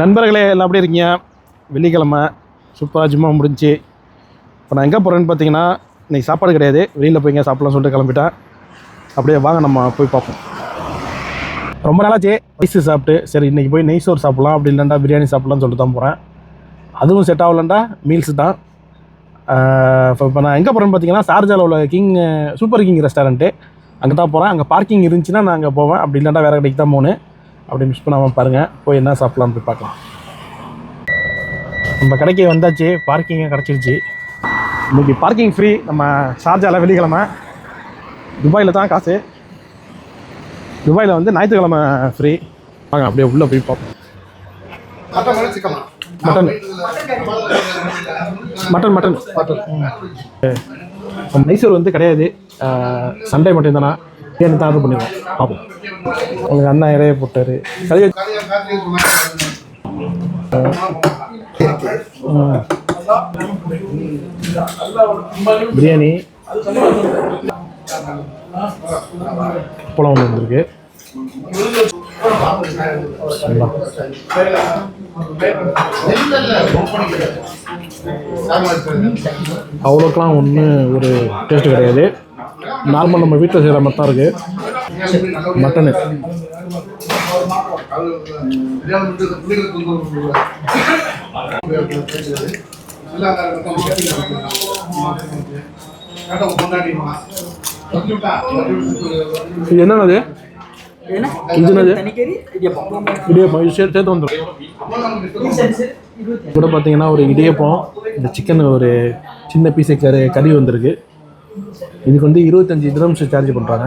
நண்பர்களே எல்லாம் எப்படி இருக்கீங்க? வெள்ளிக்கிழமை சூப்பராக ஜிம்மா முடிஞ்சு இப்போ நான் எங்கே போகிறேன்னு பார்த்தீங்கன்னா இன்றைக்கி சாப்பாடு கிடையாது, வெளியில் போய்ங்க சாப்பிட்லாம்னு சொல்லிட்டு கிளம்பிட்டேன். அப்படியே வாங்க நம்ம போய் பார்ப்போம். ரொம்ப நாளாச்சு ரைஸு சாப்பிட்டு, சரி இன்றைக்கி போய் நெய் சோறு சாப்பிட்லாம், அப்படி இல்லைண்டா பிரியாணி சாப்பிட்லான்னு சொல்லிட்டு தான் போகிறேன். அதுவும் செட் ஆகலண்டா மீல்ஸு தான். இப்போ நான் எங்கே போகிறேன்னு பார்த்தீங்கன்னா ஷார்ஜாவில் உள்ள சூப்பர் கிங் ரெஸ்டாரண்ட்டு அங்கே தான் போகிறேன். அங்கே பார்க்கிங் இருந்துச்சுன்னா நான் அங்கே போவேன், அப்படி இல்லைண்டா வேறு கடைக்கு தான் போகணும். அப்படி மிஸ் பண்ணாமல் பாருங்கள், போய் என்ன சாப்பிட்லான்னு போய் பார்க்கலாம். நம்ம கடைக்கு வந்தாச்சு, பார்க்கிங்கே கிடச்சிருச்சு. இன்றைக்கி பார்க்கிங் ஃப்ரீ நம்ம ஷார்ஜாவில். வெள்ளிக்கிழமை துபாயில் தான் காசு, துபாயில் வந்து ஞாயிற்றுக்கிழமை ஃப்ரீ. வாங்க அப்படியே உள்ளே போய் பார்ப்போம். மட்டன் மட்டன் மட்டன் மைசூர் வந்து கிடையாது, சண்டே மட்டும் தானே பிரியாணி தான் ஆர்டர் பண்ணிடுவோம். பார்ப்போம். உங்களுக்கு அண்ணா இறைய போட்டார் பிரியாணி. அப்பளம் ஒன்று வந்துருக்கு. அவ்வளோக்கெலாம் ஒன்றும் ஒரு டேஸ்ட்டு கிடையாது, நார்மல் நம்ம வீட்டில் செய்கிற மாதிரி தான் இருக்குது. மட்டனு இது என்னது? இது இடியப்பம், இது சேர்த்து வந்துடும். கூட பார்த்தீங்கன்னா ஒரு இடியப்பம், இந்த சிக்கன் ஒரு சின்ன பீஸு கறி வந்திருக்கு. இதுக்கு வந்து 25 dirhams சார்ஜ் பண்ணுறாங்க.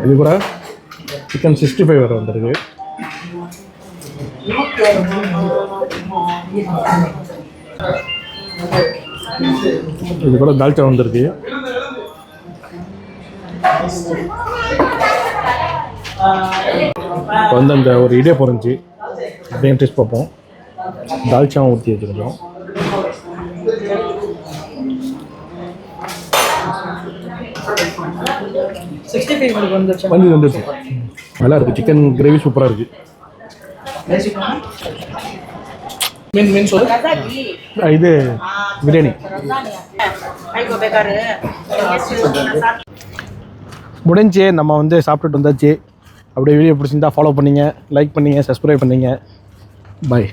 இது கூட சிக்கன் 65 வேறு வந்திருக்கு. இது கூட தால்ச்சா வந்திருக்கு. இப்போ வந்து அந்த ஒரு இடியப்பம் இருந்துச்சு, அப்படியே டேஸ்ட் பார்ப்போம். தால்ச்சாவும் ஊற்றி வச்சுருக்கோம். வந்துருச்சு, நல்லா இருக்குது. சிக்கன் கிரேவி சூப்பராக இருக்குது. இது பிரியாணி முடிஞ்சு. நம்ம வந்து சாப்பிட்டுட்டு வந்தாச்சு. அப்படியே வீடியோ பிடிச்சிருந்தா ஃபாலோ பண்ணிங்க, லைக் பண்ணிங்க, சப்ஸ்கிரைப் பண்ணிங்க. பாய்.